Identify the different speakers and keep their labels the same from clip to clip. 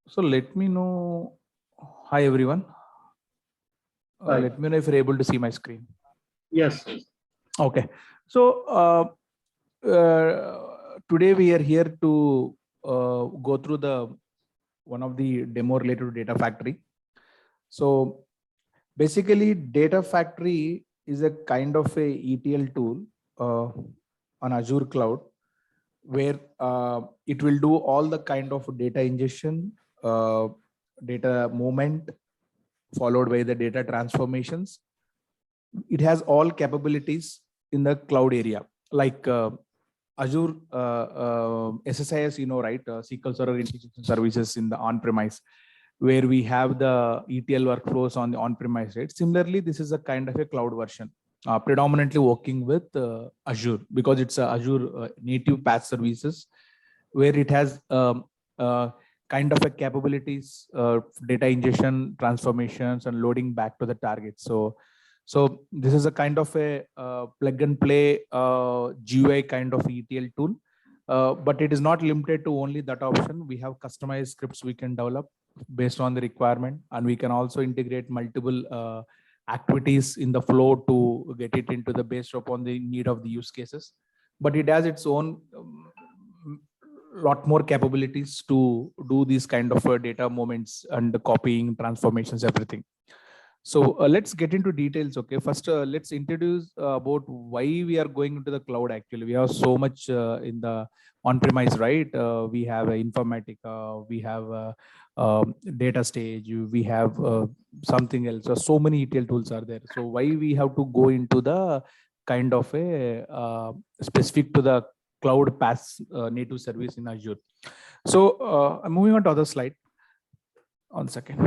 Speaker 1: So let me know. Hi everyone.
Speaker 2: Hi.
Speaker 1: Let me know if you're able to see my screen.
Speaker 2: Yes.
Speaker 1: Okay. So today we are here to go through the one of the demo related to Data Factory. So basically, Data Factory is a kind of a ETL tool on Azure cloud, where it will do all the kind of data ingestion, data movement, followed by the data transformations. It has all capabilities in the cloud area, like Azure SSIS, right? SQL Server Integration Services in the on-premise, where we have the ETL workflows on the on-premise, right? Similarly, this is a kind of a cloud version, predominantly working with Azure, because it's a Azure native PaaS services, where it has kind of a capabilities, data ingestion, transformations, and loading back to the target. So this is a kind of a plug and play GUI kind of ETL tool, but it is not limited to only that option. We have customized scripts we can develop based on the requirement, and we can also integrate multiple activities in the flow to get it into the based upon the need of the use cases. But it has its own lot more capabilities to do these kind of data moments and the copying, transformations, everything. So let's get into details. Okay, first let's introduce about why we are going into the cloud. Actually, we have so much in the on-premise, right? We have Informatica, we have data stage, we have something else. So many ETL tools are there. So why we have to go into the kind of a specific to the cloud PaaS native service in Azure? So I'm moving on to other slide. One second.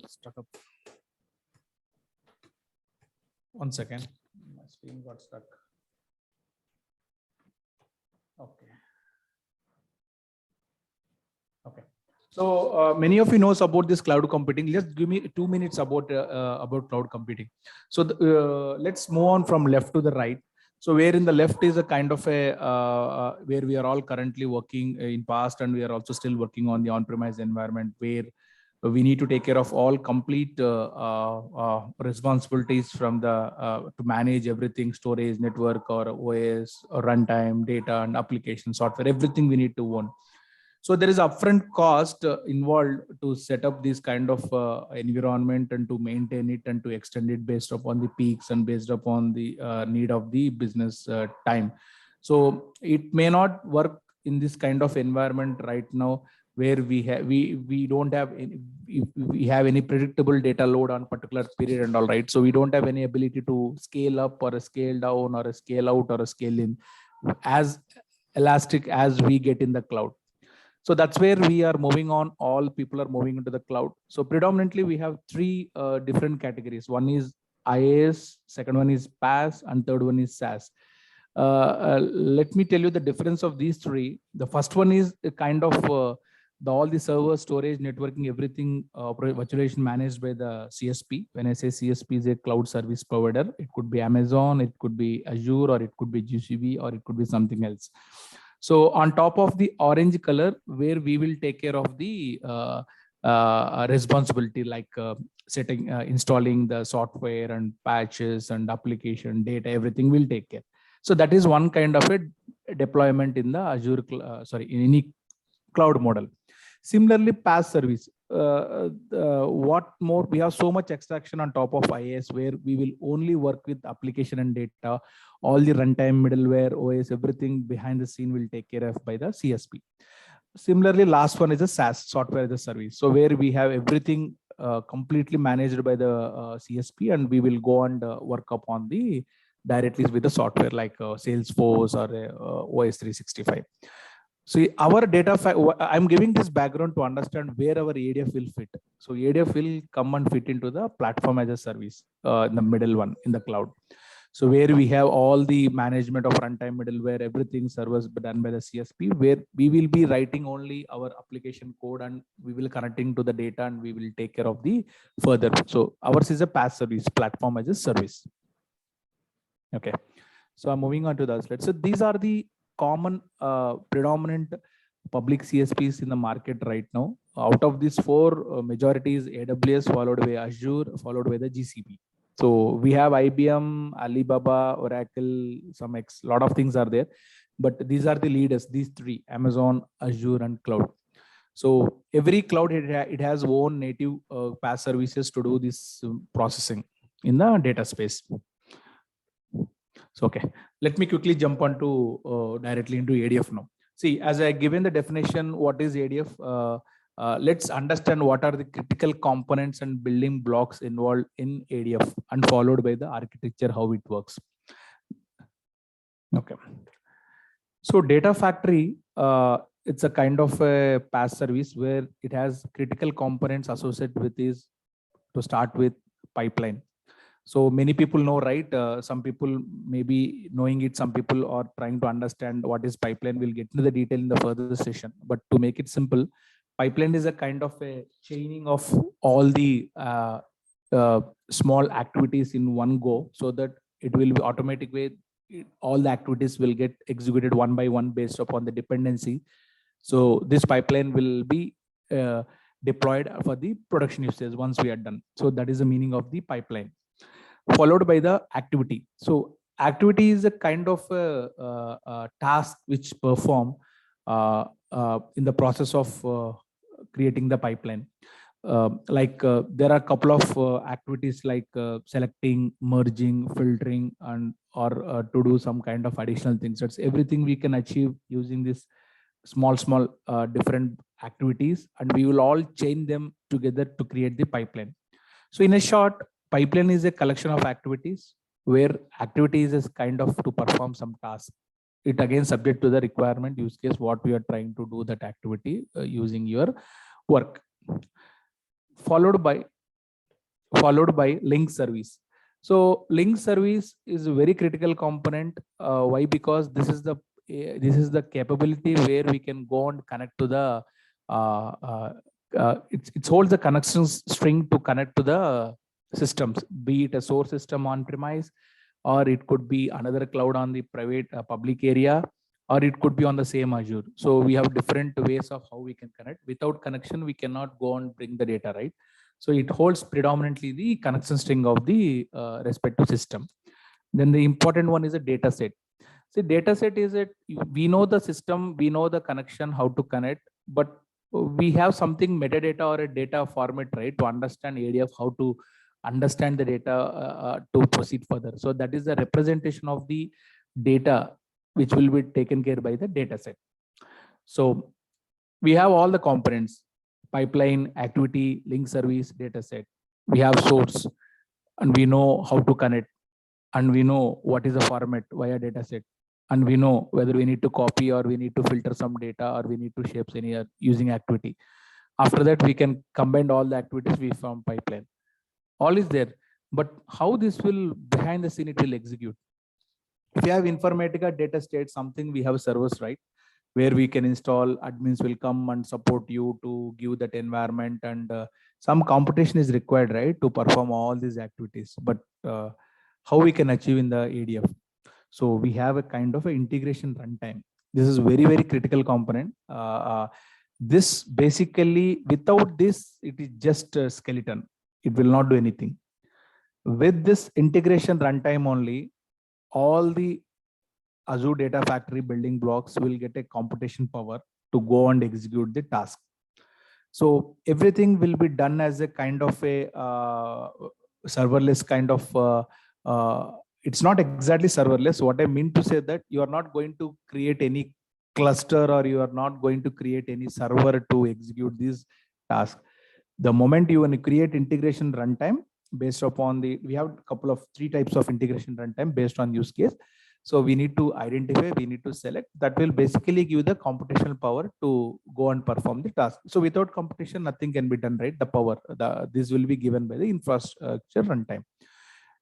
Speaker 1: Stuck up. One second, my screen got stuck. Okay. Okay. So many of you knows about this cloud computing. Just give me 2 minutes about cloud computing. So let's move on from left to the right. So where in the left is a kind of a where we are all currently working in past, and we are also still working on the on-premise environment, where we need to take care of all complete responsibilities from the to manage everything: storage, network, or OS, or runtime, data, and application software. Everything we need to own. So there is upfront cost involved to set up this kind of environment and to maintain it and to extend it based upon the peaks and based upon the need of the business time. So it may not work in this kind of environment right now, where we don't have any, if we have any predictable data load on particular period and all, right? So we don't have any ability to scale up or a scale down or a scale out or a scale in as elastic as we get in the cloud. So that's where we are moving on. All people are moving into the cloud. So predominantly we have three different categories. One is IaaS, second one is PaaS, and third one is SaaS. Let me tell you the difference of these three. The first one is a kind of all the server, storage, networking, everything virtualization managed by the CSP. When I say CSP is a cloud service provider, it could be Amazon, it could be Azure, or it could be GCP, or it could be something else. So on top of the orange color, where we will take care of the responsibility, like setting, installing the software and patches and application data, everything will take care. So that is one kind of a deployment in the Azure, in any cloud model. Similarly, PaaS service. What more? We have so much extraction on top of IaaS, where we will only work with application and data. All the runtime, middleware, OS, everything behind the scene will take care of by the CSP. Similarly, last one is a SaaS, software as a service. So where we have everything completely managed by the CSP, and we will go and work upon the directly with the software like Salesforce or OS 365. So our data, I'm giving this background to understand where our ADF will fit. So ADF will come and fit into the platform as a service, in the middle one in the cloud. So where we have all the management of runtime, middleware, everything service done by the CSP, where we will be writing only our application code, and we will connecting to the data, and we will take care of the further. So ours is a PaaS service, platform as a service. Okay. So I'm moving on to the slides. So these are the common predominant public CSPs in the market right now. Out of these four, majority is AWS, followed by Azure, followed by the GCP. So we have IBM, Alibaba, Oracle, lot of things are there, but these are the leaders, these three: Amazon, Azure, and cloud. So every cloud, it has own native PaaS services to do this processing in the data space. So, okay, let me quickly jump onto directly into ADF now. See, as I given the definition, what is ADF? Let's understand what are the critical components and building blocks involved in ADF, and followed by the architecture, how it works. Okay. So Data Factory, it's a kind of a PaaS service where it has critical components associated with this. To start with, pipeline. So many people know, right? Some people may be knowing it. Some people are trying to understand what is pipeline. We'll get into the detail in the further session. But to make it simple, pipeline is a kind of a chaining of all the small activities in one go, so that it will be automatic way. All the activities will get executed one by one based upon the dependency. So this pipeline will be deployed for the production usage once we are done. So that is the meaning of the pipeline. Followed by the activity. So activity is a kind of a task which perform in the process of creating the pipeline. There are a couple of activities like selecting, merging, filtering, and or to do some kind of additional things. That's everything we can achieve using this small different activities, and we will all chain them together to create the pipeline. So in a short, pipeline is a collection of activities where activities is kind of to perform some task. It again subject to the requirement use case, what we are trying to do that activity using your work. Followed by link service. So link service is a very critical component. Why? Because this is the capability where we can go and connect to the it holds the connection string to connect to the systems, be it a source system on premise, or it could be another cloud on the private public area, or it could be on the same Azure. So we have different ways of how we can connect. Without connection, we cannot go and bring the data, right? So it holds predominantly the connection string of the respective system. Then the important one is a data set. See, data set is it, we know the system, we know the connection, how to connect, but we have something metadata or a data format, right? To understand ADF, how to understand the data to proceed further. So that is the representation of the data which will be taken care by the data set. So we have all the components: pipeline, activity, link service, data set. We have source, and we know how to connect, and we know what is the format via data set, and we know whether we need to copy or we need to filter some data or we need to shape any using activity. After that, we can combine all the activities we found pipeline. All is there, but how this will behind the scene it will execute? If you have Informatica data state, something we have servers, right, where we can install, admins will come and support you to give that environment, and some computation is required, right, to perform all these activities. But how we can achieve in the ADF? So we have a kind of an integration runtime. This is very critical component. This basically, without this, it is just a skeleton. It will not do anything. With this integration runtime only, all the Azure Data Factory building blocks will get a computation power to go and execute the task. So everything will be done as a kind of a serverless kind of, it's not exactly serverless. What I mean to say that you are not going to create any cluster, or you are not going to create any server to execute these tasks. The moment you want to create integration runtime based upon we have a couple of 3 types of integration runtime based on use case. So we need to identify, we need to select. That will basically give the computational power to go and perform the task. So without computation, nothing can be done, right? The power, this will be given by the infrastructure runtime.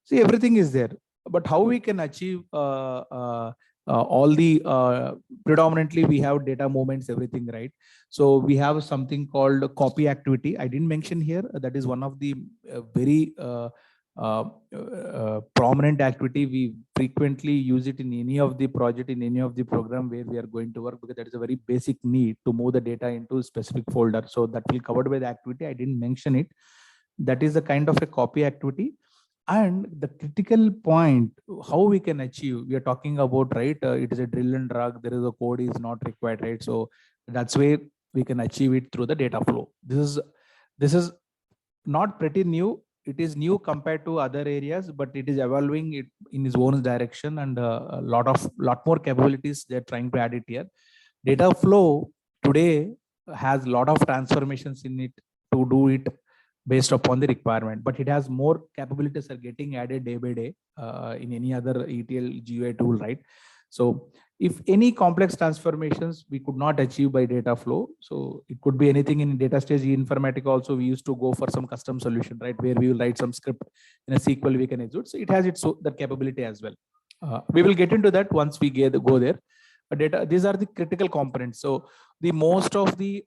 Speaker 1: See, everything is there, but how we can achieve all the predominantly we have data movements, everything, right? So we have something called copy activity. I didn't mention here. That is one of the very prominent activity. We frequently use it in any of the project, in any of the program where we are going to work, because that is a very basic need to move the data into specific folder. So that will covered by the activity. I didn't mention it. That is a kind of a copy activity. And the critical point, how we can achieve, we are talking about, right? It is a drill and drag. There is a code is not required, right? So that's where we can achieve it through the data flow. This is not pretty new. It is new compared to other areas, but it is evolving it in its own direction, and a lot more capabilities they're trying to add it here. Data flow today has a lot of transformations in it to do it based upon the requirement, but it has more capabilities are getting added day by day in any other ETL GUI tool, right? So if any complex transformations we could not achieve by data flow, so it could be anything in data stage informatica also, we used to go for some custom solution, right, where we will write some script in a SQL we can execute. So it has its that capability as well. We will get into that once we go there. Data, these are the critical components. So the most of the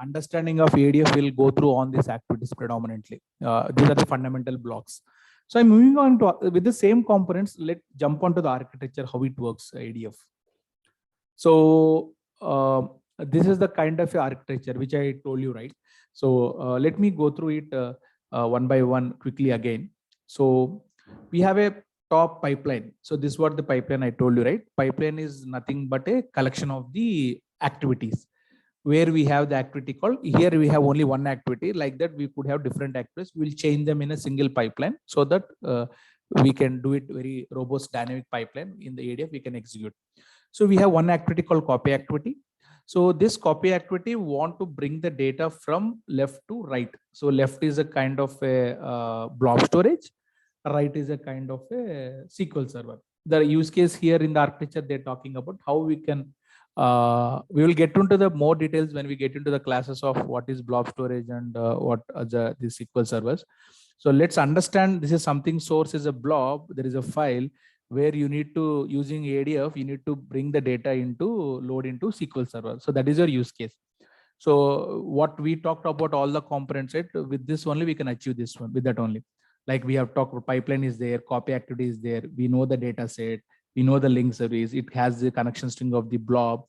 Speaker 1: understanding of ADF will go through on these activities predominantly. These are the fundamental blocks. So I'm moving on to with the same components. Let's jump onto the architecture, how it works, ADF. So this is the kind of architecture which I told you, right? So let me go through it one by one quickly again. So we have a top pipeline. So this is what the pipeline I told you, right? Pipeline is nothing but a collection of the activities, where we have the activity called, here we have only one activity. Like that we could have different activities. We'll change them in a single pipeline so that we can do it very robust dynamic pipeline in the ADF we can execute. So we have one activity called copy activity. So this copy activity want to bring the data from left to right. So left is a kind of a blob storage, right is a kind of a SQL server. The use case here in the architecture they're talking about how we can, we will get into the more details when we get into the classes of what is blob storage and what are the SQL servers. So let's understand, this is something, source is a blob, there is a file where you need to, using ADF, you need to bring the data into, load into SQL server. So that is your use case. So what we talked about, all the components, right? With this only we can achieve this one, with that only. Like we have talked about, pipeline is there, copy activity is there, we know the data set, we know the link service, it has the connection string of the blob.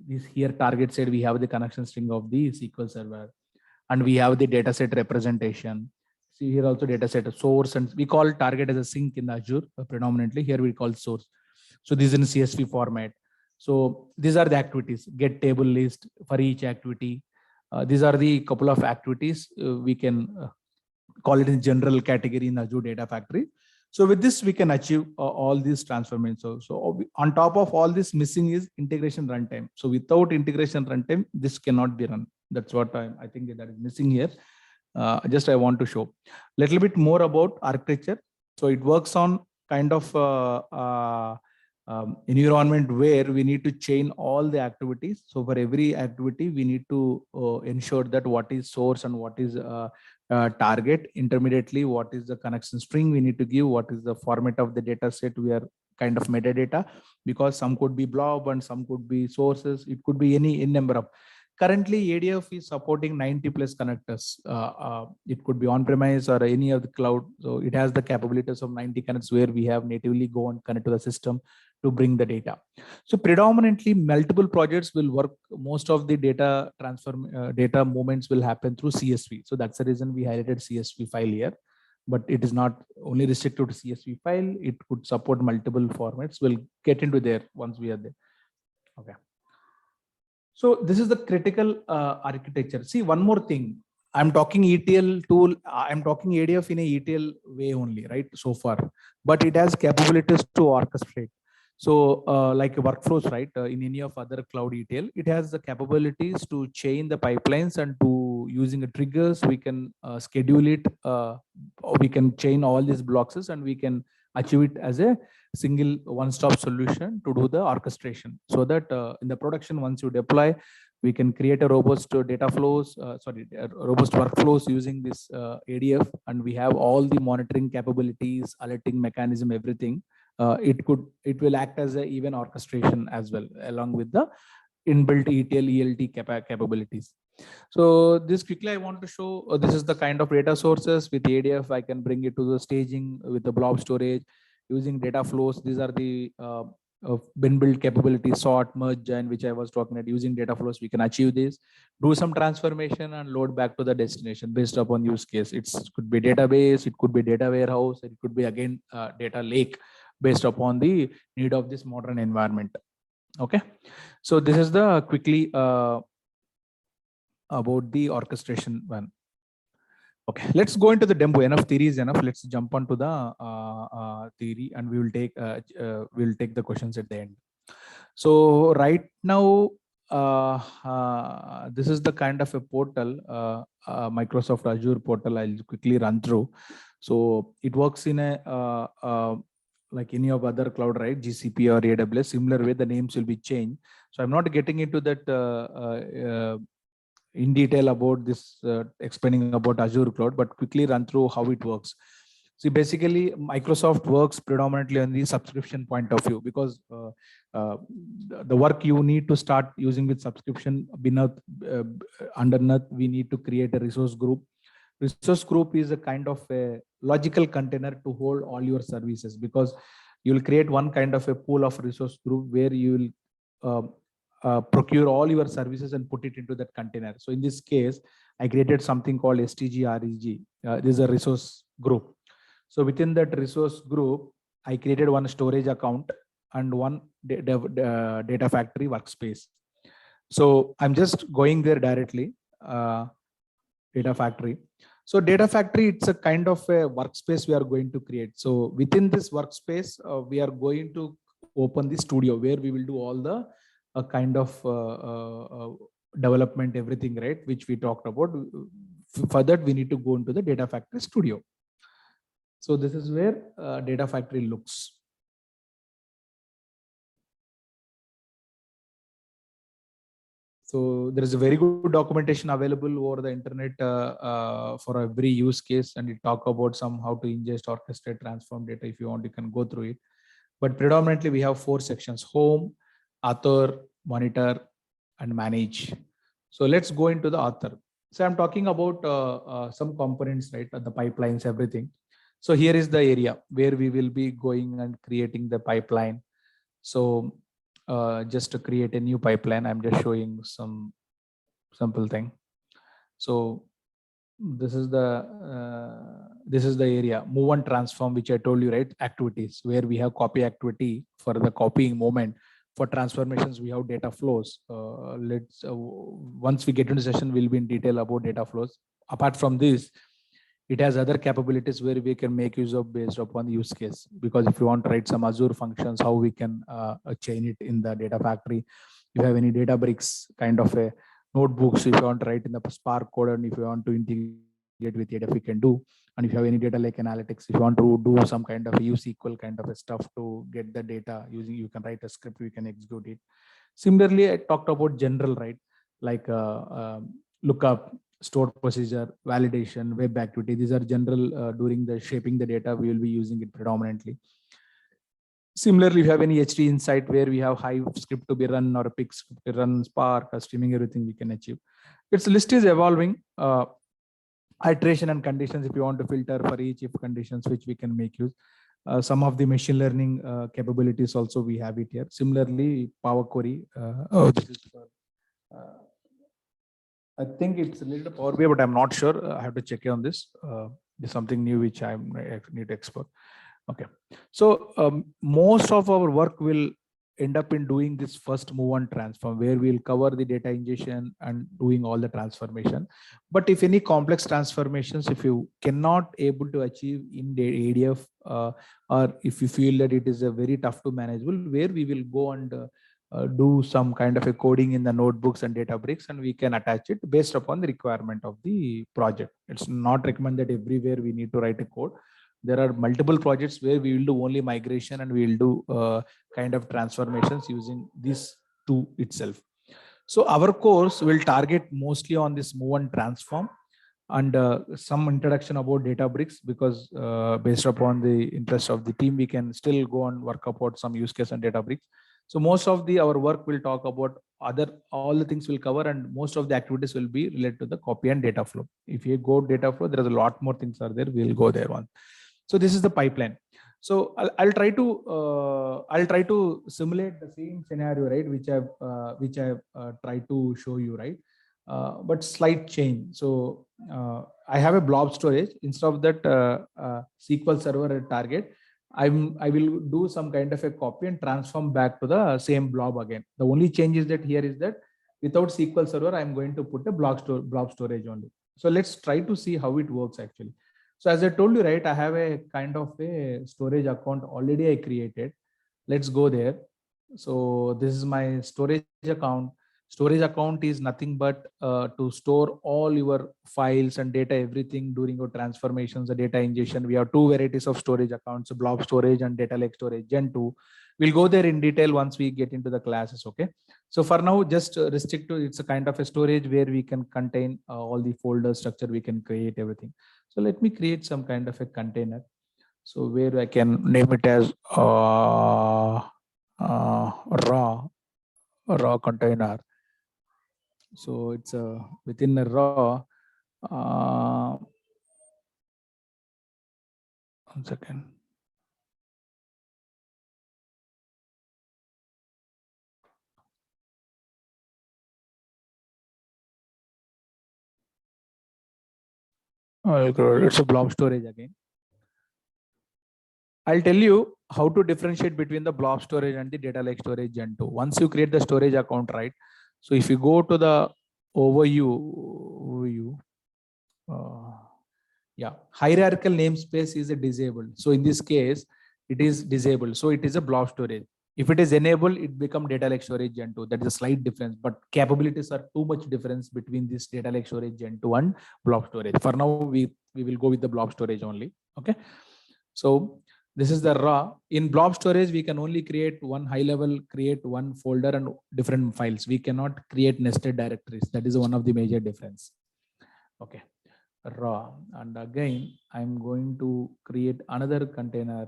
Speaker 1: This here target said we have the connection string of the SQL server, and we have the data set representation. See here also data set source, and we call target as a sink in Azure predominantly. Here we call source. So this is in CSV format. So these are the activities, get table list for each activity. These are the couple of activities we can call it in general category in Azure Data Factory. So with this, we can achieve all these transformations. So on top of all this, missing is integration runtime. So without integration runtime, this cannot be run. That's what I think that is missing here. Just I want to show a little bit more about architecture. So it works on kind of environment where we need to chain all the activities. So for every activity, we need to ensure that what is source and what is target. Intermediately, what is the connection string we need to give, what is the format of the data set, we are kind of metadata, because some could be blob and some could be sources, it could be any number of. Currently ADF is supporting 90 plus connectors. It could be on premise or any of the cloud, so it has the capabilities of 90 connects where we have natively go and connect to the system to bring the data. So predominantly multiple projects will work, most of the data transfer data movements will happen through CSV. So that's the reason we highlighted CSV file here, but it is not only restricted to CSV file, it could support multiple formats. We'll get into there once we are there. Okay. So this is the critical architecture. See, one more thing, I'm talking ETL tool, I'm talking ADF in a ETL way only, right, so far, but it has capabilities to orchestrate. So like workflows, right, in any of other cloud ETL, it has the capabilities to chain the pipelines, and to using the triggers, we can schedule it, we can chain all these blocks, and we can achieve it as a single one-stop solution to do the orchestration. So that in the production, once you deploy, we can create a robust data flows, robust workflows using this ADF, and we have all the monitoring capabilities, alerting mechanism, everything. It will act as a even orchestration as well, along with the inbuilt ETL, ELT capabilities. So this quickly I want to show, this is the kind of data sources with ADF. I can bring it to the staging with the blob storage using data flows. These are the bin built capabilities, sort, merge, and which I was talking about. Using data flows, we can achieve this, do some transformation and load back to the destination based upon use case. It could be database, it could be data warehouse, it could be again data lake based upon the need of this modern environment. Okay, so this is the quickly about the orchestration one. Okay, let's go into the demo. Enough theory is enough. Let's jump onto the theory, and we will take the questions at the end. So right now, this is the kind of a portal, Microsoft Azure portal. I'll quickly run through. So it works in a like any of other cloud, right? GCP or AWS. Similar way, the names will be changed. So I'm not getting into that in detail about this, explaining about Azure cloud, but quickly run through how it works. See, basically, Microsoft works predominantly on the subscription point of view, because the work you need to start using with subscription, underneath, we need to create a resource group. Resource group is a kind of a logical container to hold all your services, because you will create one kind of a pool of resource group where you will procure all your services and put it into that container. So in this case, I created something called STG-REG. This is a resource group. So within that resource group, I created one storage account and one data factory workspace. So I'm just going there directly, data factory. So data factory, it's a kind of a workspace we are going to create. So within this workspace, we are going to open the studio where we will do all the kind of development, everything, right, which we talked about. For that, we need to go into the data factory studio. So this is where data factory looks. So there is a very good documentation available over the internet for every use case, and it talk about some how to ingest, orchestrate, transform data. If you want, you can go through it. But predominantly, we have 4 sections: home, author, monitor, and manage. So let's go into the author. So I'm talking about some components, right? The pipelines, everything. So here is the area where we will be going and creating the pipeline. So just to create a new pipeline, I'm just showing some simple thing. So this is the area, move and transform, which I told you, right? Activities where we have copy activity for the copying moment. For transformations, we have data flows. Once we get into session, we'll be in detail about data flows. Apart from this, it has other capabilities where we can make use of based upon the use case. Because if you want to write some Azure functions, how we can chain it in the data factory. If you have any Databricks kind of a notebooks, if you want to write in the Spark code, and if you want to integrate with ADF, we can do. And if you have any data lake analytics, if you want to do some kind of a USQL kind of a stuff to get the data using, you can write a script, we can execute it. Similarly, I talked about general, right? Like lookup, stored procedure, validation, web activity. These are general during the shaping the data, we will be using it predominantly. Similarly, if you have any HT insight where we have Hive script to be run or a Pix script to run, Spark, streaming, everything we can achieve. Its list is evolving. Iteration and conditions, if you want to filter for each if conditions, which we can make use. Some of the machine learning capabilities also we have it here. Similarly, Power Query. This is for, I think it's a little Power BI, but I'm not sure. I have to check on this. There's something new which I need to export. Okay, so most of our work will end up in doing this first move and transform, where we'll cover the data ingestion and doing all the transformation. But if any complex transformations, if you cannot able to achieve in the ADF, or if you feel that it is a very tough to manageable, where we will go and do some kind of a coding in the notebooks and Databricks, and we can attach it based upon the requirement of the project. It's not recommended everywhere we need to write a code. There are multiple projects where we will do only migration and we will do kind of transformations using this tool itself. So our course will target mostly on this move and transform, and some introduction about Databricks, because based upon the interest of the team, we can still go and work about some use case on Databricks. So most of the our work will talk about all the things will cover, and most of the activities will be related to the copy and data flow. If you go data flow, there is a lot more things are there. We'll go there one. So this is the pipeline. So I'll try to simulate the same scenario, right, which I've tried to show you, right, but slight change. So I have a blob storage instead of that SQL Server target. I will do some kind of a copy and transform back to the same blob again. The only change is that here is that without SQL Server, I'm going to put a blob storage only. So let's try to see how it works actually. So as I told you, right, I have a kind of a storage account already I created. Let's go there. So this is my storage account. Storage account is nothing but to store all your files and data, everything during your transformations, the data ingestion. We have two varieties of storage accounts, blob storage and data lake storage Gen 2. We'll go there in detail once we get into the classes. Okay. So for now, just restrict to it's a kind of a storage where we can contain all the folder structure, we can create everything. So let me create some kind of a container. So where I can name it as raw container. So it's within a raw. 1 second. It's a blob storage again. I'll tell you how to differentiate between the blob storage and the data lake storage Gen 2. Once you create the storage account, right? So if you go to the overview, hierarchical namespace is a disabled. So in this case, it is disabled. So it is a blob storage. If it is enabled, it become data lake storage Gen 2. That is a slight difference, but capabilities are too much difference between this data lake storage Gen 2 and blob storage. For now, we will go with the blob storage only. Okay. So this is the raw. In blob storage, we can only create one high level, create one folder and different files. We cannot create nested directories. That is one of the major difference. Okay. Raw. And again, I'm going to create another container,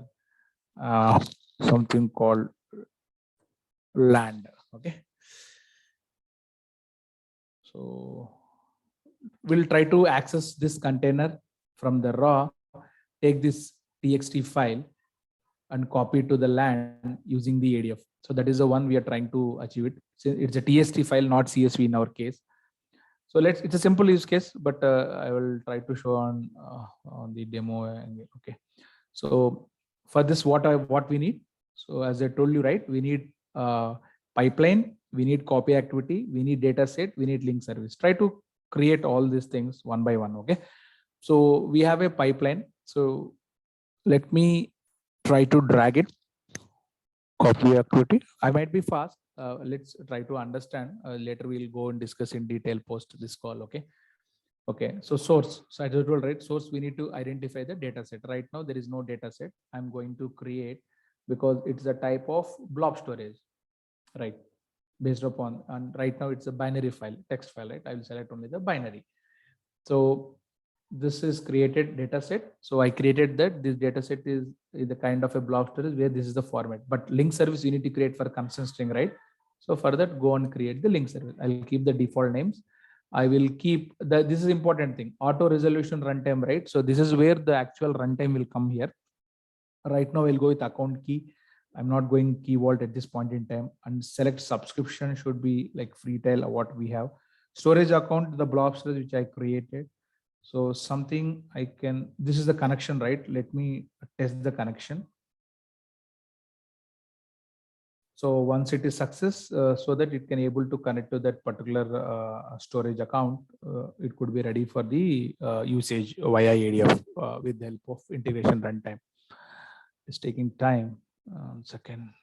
Speaker 1: something called land. Okay. So we'll try to access this container from the raw, take this txt file and copy it to the land using the ADF. So that is the one we are trying to achieve it. So it's a TST file, not CSV in our case. So it's a simple use case, but I will try to show on the demo. Okay. So for this, what we need. So as I told you, right, we need pipeline, we need copy activity, we need data set, we need link service. Try to create all these things one by one. Okay. So we have a pipeline. So let me try to drag it. Copy activity. I might be fast. Let's try to understand. Later we'll go and discuss in detail post this call. Okay. Okay. So source. So I told, right, source, we need to identify the data set. Right now there is no data set. I'm going to create because it's a type of blob storage, right? Based upon, and right now it's a binary file, text file, right? I will select only the binary. So this is created data set. So I created that this data set is the kind of a blob storage where this is the format, but link service you need to create for constant string, right? So for that, go and create the link service. I'll keep the default names. I will keep this is important thing, auto resolution runtime, right? So this is where the actual runtime will come here. Right now I'll go with account key. I'm not going key vault at this point in time, and select subscription should be like Freetail or what we have. Storage account, the blob storage which I created. So something I can, this is the connection, right? Let me test the connection. So once it is success, so that it can able to connect to that particular storage account, it could be ready for the usage via ADF with the help of integration runtime. It's taking time. Second.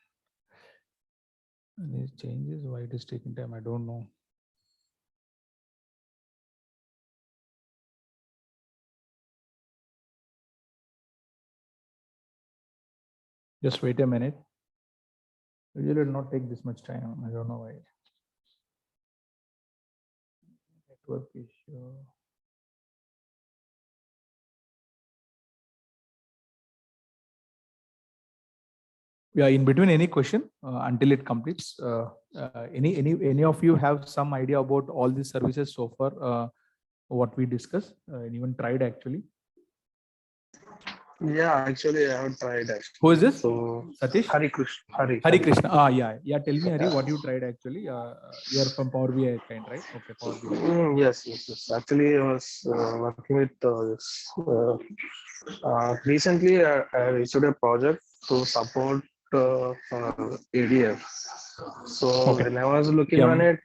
Speaker 1: These changes, why it is taking time, I don't know. Just wait a minute. Usually it will not take this much time. I don't know why. Network issue. Yeah, in between any question until it completes. Any of you have some idea about all these services so far? What we discussed, anyone tried actually?
Speaker 3: Yeah, actually, I have tried
Speaker 1: Who is
Speaker 3: actually.
Speaker 1: this?
Speaker 3: So,
Speaker 1: Satish?
Speaker 3: Hari Krishna,
Speaker 1: Hari Krishna. Yeah. Tell me, Hari,
Speaker 3: Yeah.
Speaker 1: what you tried actually? You are from Power BI kind, right? Okay, Power BI.
Speaker 3: Yes. Actually, I was working with this. Recently, I received a project to support ADF. So
Speaker 1: Okay.
Speaker 3: when I was looking on
Speaker 1: Yeah.
Speaker 3: it,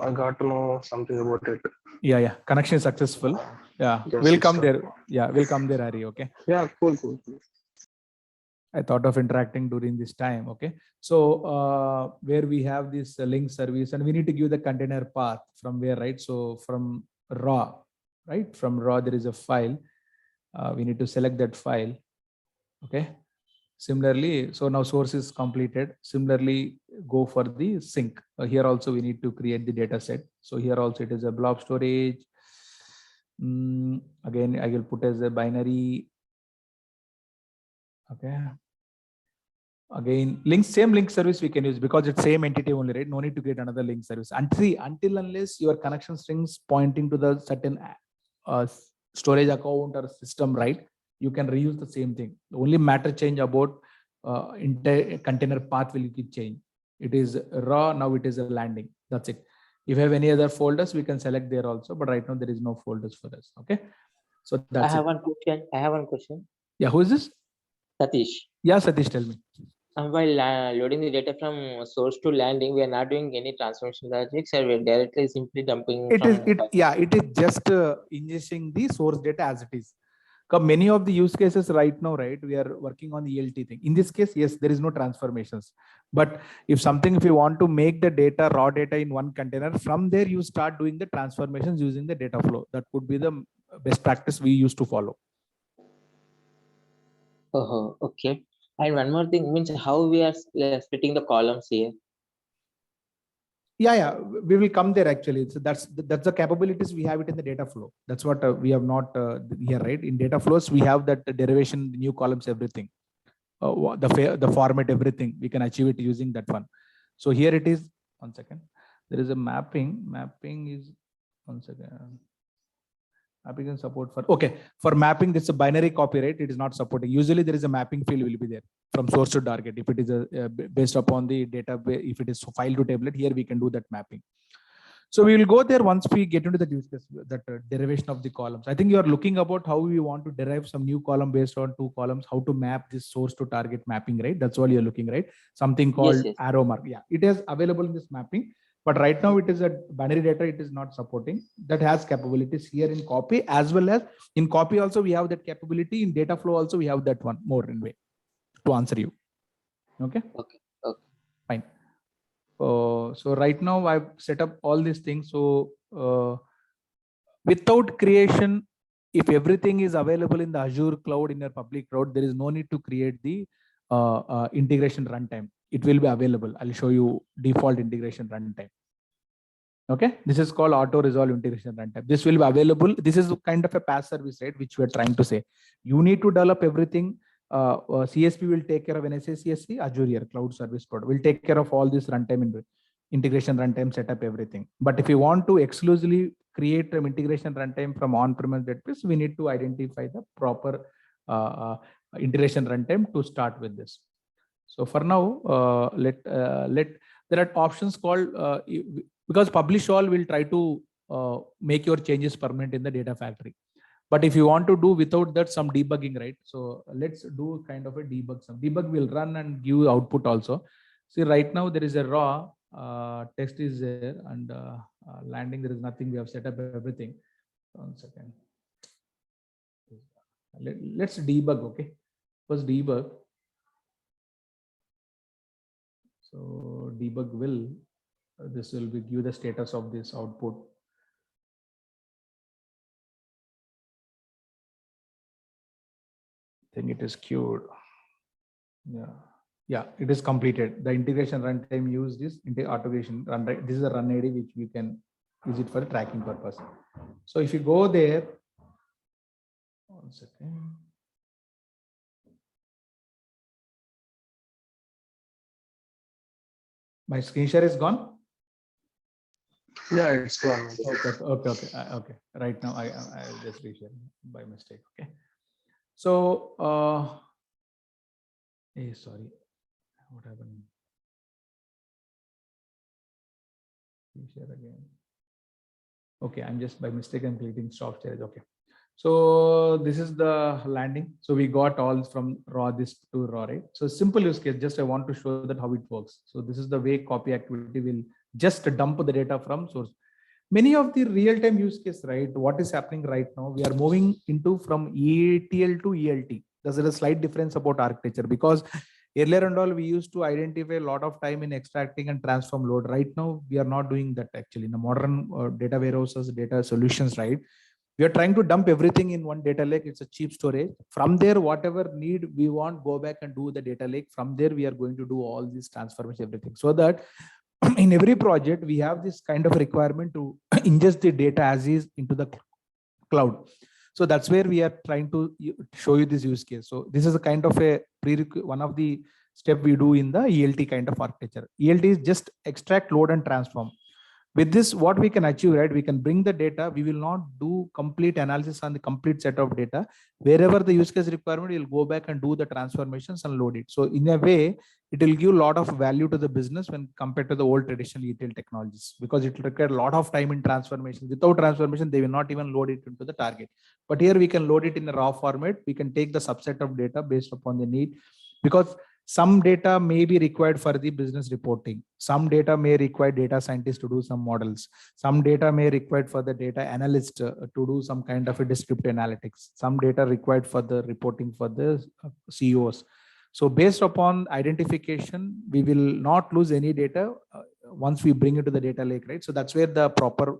Speaker 3: I got to know something about it.
Speaker 1: Yeah. Connection is successful. Yeah,
Speaker 3: Yes,
Speaker 1: we'll
Speaker 3: it's
Speaker 1: come there. Yeah, we'll come there, Hari. Okay.
Speaker 3: yeah, cool.
Speaker 1: I thought of interacting during this time. Okay. So where we have this link service and we need to give the container path from where, right? So from raw, right? From raw, there is a file. We need to select that file. Okay. Similarly, so now source is completed. Similarly, go for the sync. Here also we need to create the data set. So here also it is a blob storage. Again, I will put as a binary. Okay. Again, same link service we can use because it's same entity only, right? No need to create another link service. Until unless your connection strings pointing to the certain storage account or system, right? You can reuse the same thing. The only matter change about container path will keep change. It is raw, now it is a landing. That's it. If you have any other folders, we can select there also, but right now there is no folders for us. Okay. So that's
Speaker 4: I have
Speaker 1: it.
Speaker 4: one question.
Speaker 1: Yeah, who is this?
Speaker 4: Satish.
Speaker 1: Yeah, Satish, tell me.
Speaker 4: While loading the data from source to landing, we are not doing any transformation logics, or we're directly simply dumping
Speaker 1: It is just ingesting the source data as it is. Many of the use cases right now, right, we are working on the ELT thing. In this case, yes, there is no transformations. But if you want to make the data, raw data in one container, from there you start doing the transformations using the data flow. That could be the best practice we used to follow.
Speaker 4: Oh, okay. And one more thing, means how we are splitting the columns here.
Speaker 1: Yeah, we will come there actually. So that's the capabilities we have it in the data flow. That's what we have not here, right? In data flows, we have that derivation, new columns, everything. The format, everything we can achieve it using that one. So here it is. 1 second. There is a mapping. Mapping is 1 second. Mapping and support for mapping. This is a binary copy, right? It is not supporting. Usually there is a mapping field will be there from source to target. If it is based upon the data, if it is file to tablet, here we can do that mapping. So we will go there once we get into the use case, that derivation of the columns. I think you are looking about how we want to derive some new column based on 2 columns, how to map this source to target mapping, right? That's all you're looking, right? Something called
Speaker 4: Yes.
Speaker 1: arrow mark. Yeah, it is available in this mapping, but right now it is a binary data. It is not supporting. That has capabilities here in copy as well as in copy. Also, we have that capability in data flow. Also, we have that one more in way to answer you. Okay. Fine. So right now I've set up all these things. So without creation, if everything is available in the Azure cloud, in your public cloud, there is no need to create the integration runtime. It will be available. I'll show you default integration runtime. Okay, this is called auto resolve integration runtime. This will be available. This is kind of a PaaS service, right? Which we are trying to say. You need to develop everything. CSP will take care of, when I say CSP, Azure Cloud Service Provider will take care of all this runtime integration runtime setup, everything. But if you want to exclusively create an integration runtime from on-premise database, we need to identify the proper integration runtime to start with this. So for now, there are options called because publish all will try to make your changes permanent in the data factory. But if you want to do without that, some debugging, right? So let's do kind of a debug. Some debug will run and give output also. See, right now there is a raw text is there, and landing there is nothing. We have set up everything. 1 second. Let's debug. Okay, first debug. So debug will this will be give the status of this output. I think it is queued. Yeah, it is completed. The integration runtime used is automation run. This is a run ID which we can use it for tracking purpose. So if you go there, 1 second. My screen share is gone.
Speaker 3: Yeah, it's gone.
Speaker 1: Okay. Right now, I'll just reshare by mistake. Okay. So, sorry, what happened? Share again. Okay, I'm just by mistake, I'm clicking stop sharing. Okay. So this is the landing. So we got all from raw this to raw, right? So simple use case, just I want to show that how it works. So this is the way copy activity will just dump the data from source. Many of the real-time use case, right? What is happening right now? We are moving into from ETL to ELT. There's a slight difference about architecture because earlier and all we used to identify a lot of time in extracting and transform load. Right now we are not doing that actually. In the modern data warehouses, data solutions, right? We are trying to dump everything in one data lake. It's a cheap storage. From there, whatever need we want, go back and do the data lake. From there, we are going to do all these transformations, everything. So that in every project, we have this kind of requirement to ingest the data as is into the cloud. So that's where we are trying to show you this use case. So this is a kind of a one of the step we do in the ELT kind of architecture. ELT is just extract, load, and transform. With this, what we can achieve, right? We can bring the data. We will not do complete analysis on the complete set of data. Wherever the use case requirement, we'll go back and do the transformations and load it. So in a way, it will give a lot of value to the business when compared to the old traditional ETL technologies, because it will require a lot of time in transformation. Without transformation, they will not even load it into the target. But here we can load it in a raw format. We can take the subset of data based upon the need, because some data may be required for the business reporting. Some data may require data scientists to do some models. Some data may required for the data analyst to do some kind of a descriptive analytics. Some data required for the reporting for the CEOs. So based upon identification, we will not lose any data once we bring it to the data lake, right? So that's where the proper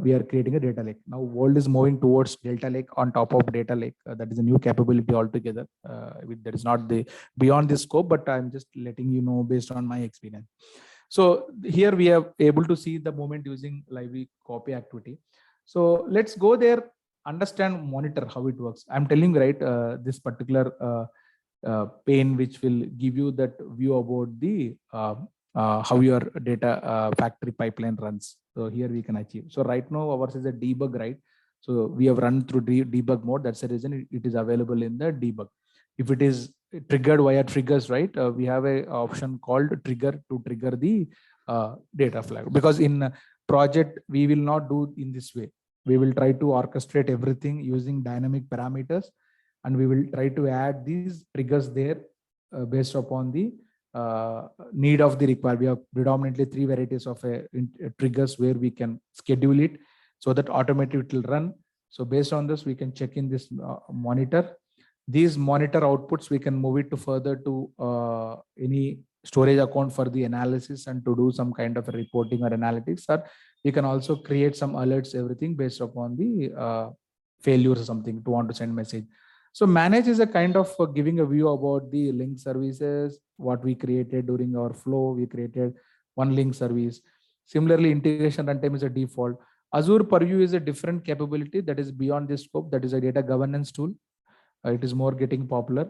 Speaker 1: we are creating a data lake. Now world is moving towards data lake on top of data lake. That is a new capability altogether. That is not the beyond the scope, but I'm just letting you know based on my experience. So here we are able to see the moment using Lively copy activity. So let's go there, understand, monitor how it works. I'm telling you, right, this particular pane which will give you that view about the how your data factory pipeline runs. So here we can achieve. So right now ours is a debug, right? So we have run through debug mode. That's the reason it is available in the debug. If it is triggered via triggers, right? We have a option called trigger to trigger the data flag, because in project we will not do in this way. We will try to orchestrate everything using dynamic parameters, and we will try to add these triggers there based upon the need of the required. We have predominantly 3 varieties of triggers where we can schedule it so that automatically it will run. So based on this, we can check in this monitor. These monitor outputs, we can move it to further to any storage account for the analysis and to do some kind of a reporting or analytics. Or we can also create some alerts, everything based upon the failures or something to want to send message. So manage is a kind of giving a view about the link services, what we created during our flow. We created one link service. Similarly, integration runtime is a default. Azure Purview is a different capability that is beyond this scope. That is a data governance tool. It is more getting popular.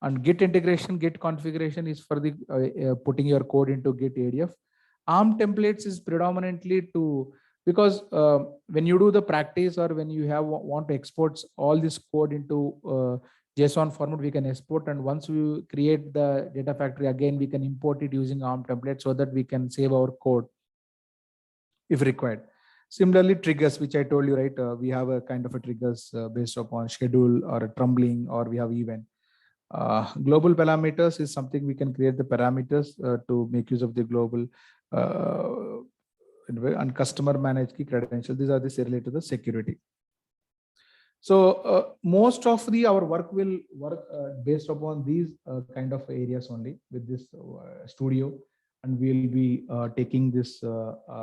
Speaker 1: And Git integration, Git configuration is for the putting your code into Git ADF. ARM templates is predominantly to, because when you do the practice or when you want to export all this code into JSON format, we can export, and once we create the data factory again, we can import it using ARM template so that we can save our code if required. Similarly, triggers, which I told you, right? We have a kind of a triggers based upon schedule or a tumbling, or we have event. Global parameters is something we can create the parameters to make use of the global and customer managed key credentials. These are this related to the security. So most of our work will work based upon these kind of areas only with this studio, and we'll be taking this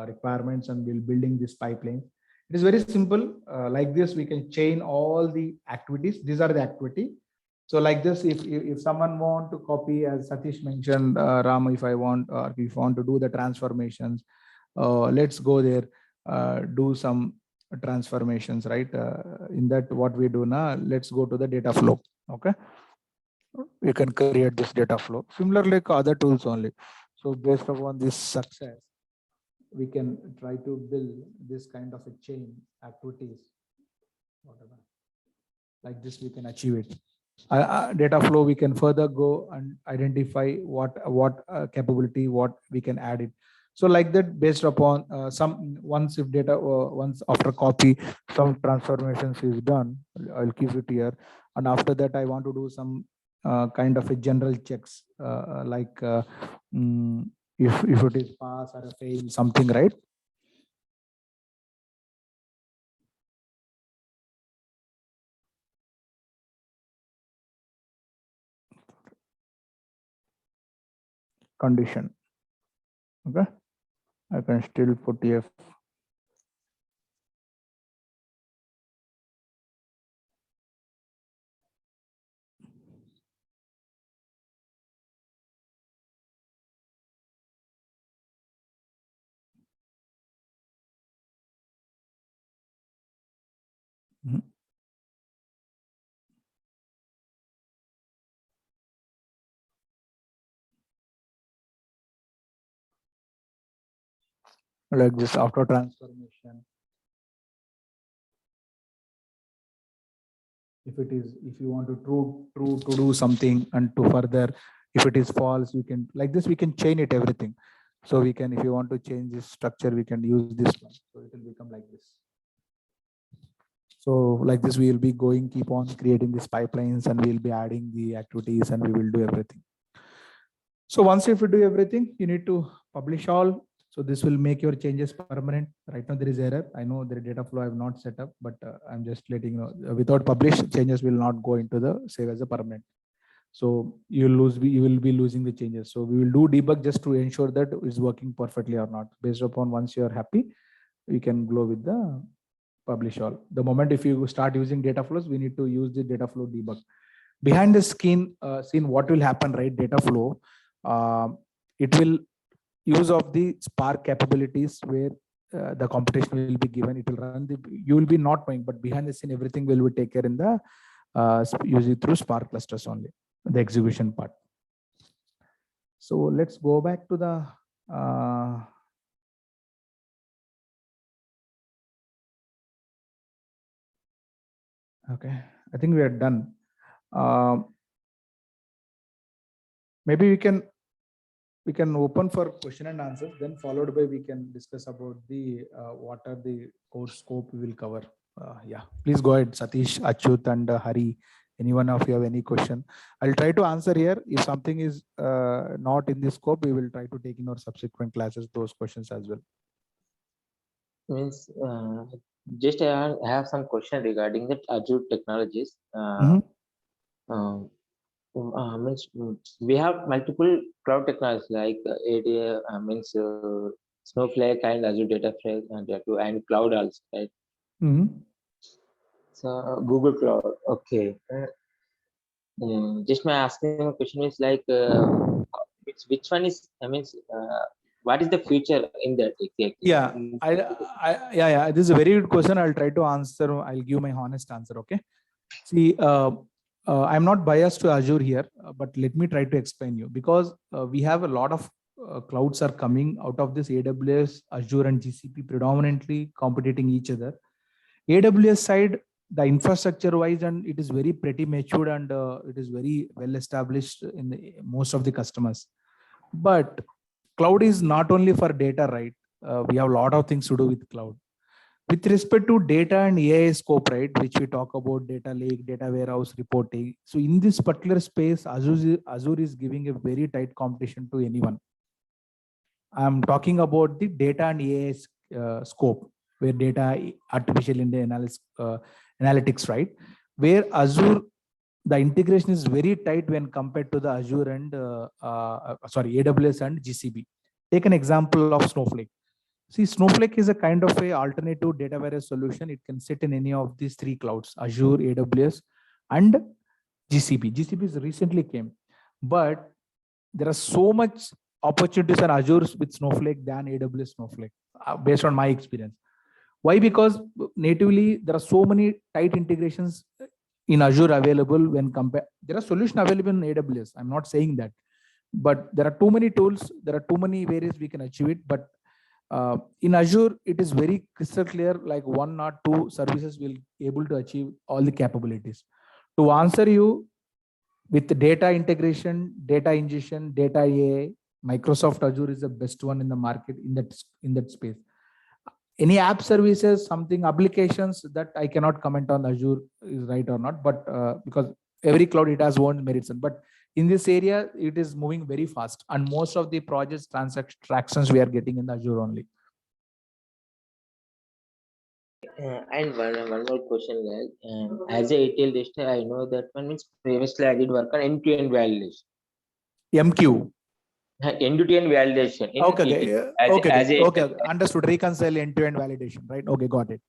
Speaker 1: requirements and we'll building this pipeline. It is very simple. Like this, we can chain all the activities. These are the activity. So like this, if someone want to copy, as Satish mentioned, Ram, if I want to do the transformations, let's go there, do some transformations, right? In that, what we do now, let's go to the data flow. Okay, we can create this data flow similar like other tools only. So based upon this success, we can try to build this kind of a chain activities, whatever. Like this, we can achieve it. Data flow, we can further go and identify what capability, what we can add it. So like that, based upon once if data, once after copy, some transformations is done, I'll keep it here. And after that, I want to do some kind of a general checks, if it is pass or a fail, something, right? Condition. Okay, I can still put here. Mhm. Like this after transformation. If you want to true to do something and to further, if it is false, you can like this, we can chain it everything. So we can, if you want to change this structure, we can use this one. So it will become like this. So like this, we will be going, keep on creating these pipelines, and we'll be adding the activities, and we will do everything. So once if you do everything, you need to publish all. So this will make your changes permanent. Right now there is error. I know the data flow I have not set up, but I'm just letting you know, without publish, changes will not go into the save as a permanent. So you will be losing the changes. So we will do debug just to ensure that it's working perfectly or not. Based upon once you are happy, we can go with the publish all. The moment if you start using data flows, we need to use the data flow debug. Behind the scene, what will happen, right? Data flow, it will use of the Spark capabilities where the computation will be given. It will run the, you will be not knowing, but behind the scene, everything will be taken in the using through Spark clusters only, the execution part. So let's go back to the okay, I think we are done. Maybe we can open for question and answers, then followed by we can discuss about the what are the course scope we will cover. Yeah, please go ahead, Satish, Achyut, and Hari. Anyone of you have any question? I'll try to answer here. If something is not in the scope, we will try to take in our subsequent classes those questions as well.
Speaker 4: Means just I have some question regarding that Azure technologies. Means we have multiple cloud technologies like AWS, Snowflake and Azure Data Factory and cloud also, right? So Google Cloud, okay. Just my asking a question is like, which one is? What is the future in that exactly?
Speaker 1: Yeah, yeah. This is a very good question. I'll try to answer. I'll give my honest answer. Okay. See, I'm not biased to Azure here, but let me try to explain you, because we have a lot of clouds are coming out of this AWS, Azure, and GCP predominantly competing each other. AWS side, the infrastructure wise, and it is very pretty matured, and it is very well established in most of the customers. But cloud is not only for data, right? We have a lot of things to do with cloud. With respect to data and AI scope, right, which we talk about data lake, data warehouse, reporting. So in this particular space, Azure is giving a very tight competition to anyone. I'm talking about the data and AI scope, where data, artificial intelligence, analytics, right? Where Azure, the integration is very tight when compared to the Azure and AWS and GCP. Take an example of Snowflake. See, Snowflake is a kind of a alternative data warehouse solution. It can sit in any of these three clouds, Azure, AWS, and GCP. GCP is recently came, but there are so much opportunities on Azure with Snowflake than AWS Snowflake, based on my experience. Why? Because natively there are so many tight integrations in Azure available when compared. There are solutions available in AWS. I'm not saying that, but there are too many tools, there are too many ways we can achieve it. But in Azure, it is very crystal clear, like one or two services will able to achieve all the capabilities. To answer you, with the data integration, data ingestion, data AI, Microsoft Azure is the best one in the market in that space. Any app services, something applications that I cannot comment on Azure is right or not, but because every cloud it has own merits. But in this area, it is moving very fast, and most of the projects transactions we are getting in Azure only.
Speaker 4: And one more question, guys. As a ETL tester, I know that one means previously I did work on end-to-end validation.
Speaker 1: MQ.
Speaker 4: End-to-end validation. in
Speaker 1: Okay,
Speaker 4: ETL.
Speaker 1: okay,
Speaker 4: As a-
Speaker 1: okay, understood. Reconcile end-to-end validation, right? Okay, got it.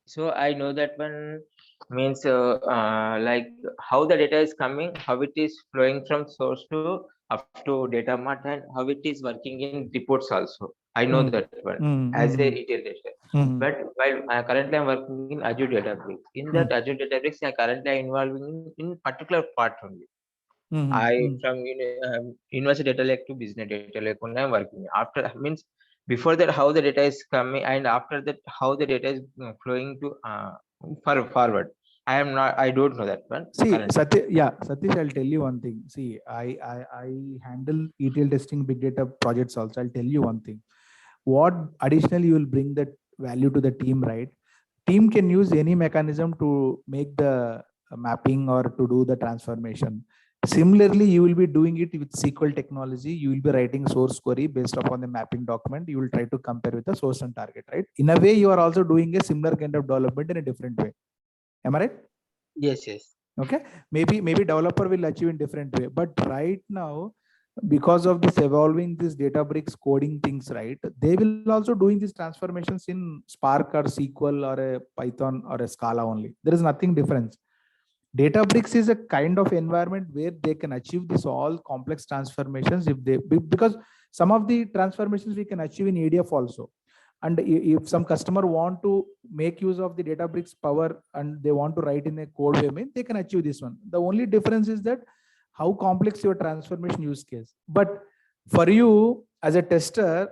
Speaker 4: So I know that one means like how the data is coming, how it is flowing from source to up to data mart, and how it is working in reports also. I know that one as a ETL tester. But while currently I'm working in Azure Databricks, in that Azure Databricks, I currently am involving in particular part only. I from University Data Lake to Business Data Lake only I'm working. After means before that how the data is coming, and after that how the data is flowing to forward. I don't know that one.
Speaker 1: See,
Speaker 4: currently.
Speaker 1: Satish, I'll tell you one thing. See, I handle ETL testing big data projects also. I'll tell you one thing. What additionally you will bring that value to the team, right? Team can use any mechanism to make the mapping or to do the transformation. Similarly, you will be doing it with SQL technology. You will be writing source query based upon the mapping document. You will try to compare with the source and target, right? In a way, you are also doing a similar kind of development in a different way. Am I right?
Speaker 4: Yes.
Speaker 1: Okay, maybe developer will achieve in different way, but right now, because of this evolving this Databricks coding things, right, they will also doing these transformations in Spark or SQL or a Python or a Scala only. There is nothing difference. Databricks is a kind of environment where they can achieve this all complex transformations if they, because some of the transformations we can achieve in ADF also. And if some customer want to make use of the Databricks power and they want to write in a code way, they can achieve this one. The only difference is that how complex your transformation use case. But for you as a tester,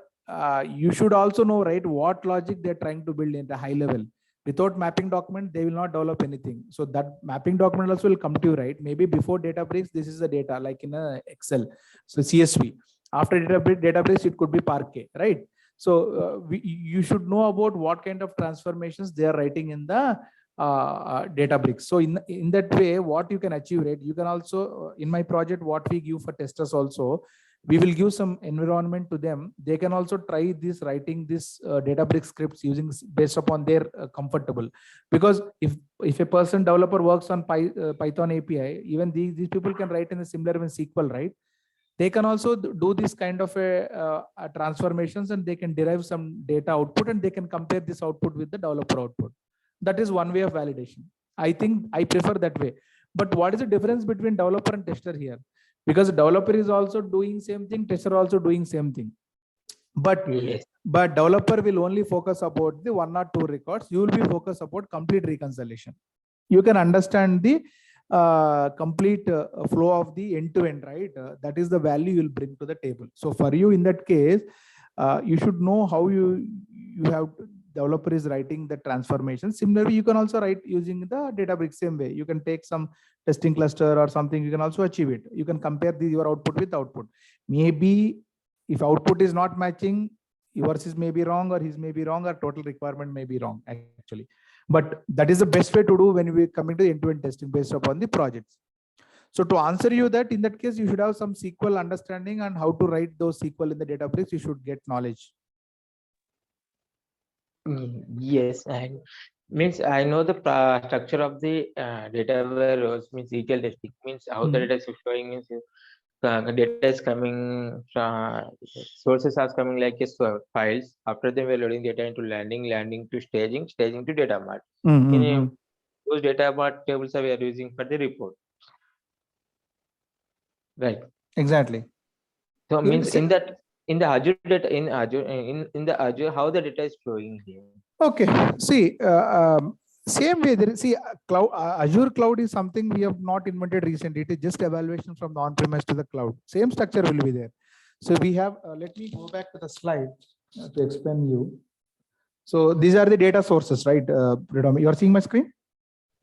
Speaker 1: you should also know, right, what logic they're trying to build in the high level. Without mapping document, they will not develop anything. So that mapping document also will come to you, right? Maybe before Databricks, this is the data like in a Excel. So CSV. After Databricks, it could be Parquet, right? So you should know about what kind of transformations they are writing in the Databricks. So in that way, what you can achieve, right? You can also, in my project, what we give for testers also, we will give some environment to them. They can also try this writing this Databricks scripts using based upon their comfortable. Because if a person developer works on Python API, even these people can write in a similar in SQL, right? They can also do this kind of a transformations, and they can derive some data output, and they can compare this output with the developer output. That is one way of validation. I think I prefer that way. But what is the difference between developer and tester here? Because developer is also doing same thing, tester also doing same thing. But
Speaker 4: Yes.
Speaker 1: But developer will only focus about the 1 or 2 records. You will be focused about complete reconciliation. You can understand the complete flow of the end-to-end, right? That is the value you will bring to the table. So for you in that case, you should know how you have developer is writing the transformation. Similarly, you can also write using the Databricks same way. You can take some testing cluster or something. You can also achieve it. You can compare your output with output. Maybe if output is not matching, yours is maybe wrong, or his may be wrong, or total requirement may be wrong actually. But that is the best way to do when we coming to end-to-end testing based upon the projects. So to answer you that, in that case, you should have some SQL understanding, and how to write those SQL in the Databricks, you should get knowledge.
Speaker 4: Yes, and means I know the structure of the data warehouse, means ETL testing, means how the data is flowing, means data is coming from sources are coming like files. After them, we're loading data into landing to staging to data mart. Those data mart tables we are using for the report, right?
Speaker 1: Exactly.
Speaker 4: So means in the Azure data in the Azure, how the data is flowing here.
Speaker 1: Okay, see, Same way, there is, see, cloud, Azure cloud is something we have not invented recently. It is just evaluation from the on-premise to the cloud. Same structure will be there. So we have, let me go back to the slide to explain you. So these are the data sources, right? You are seeing my screen?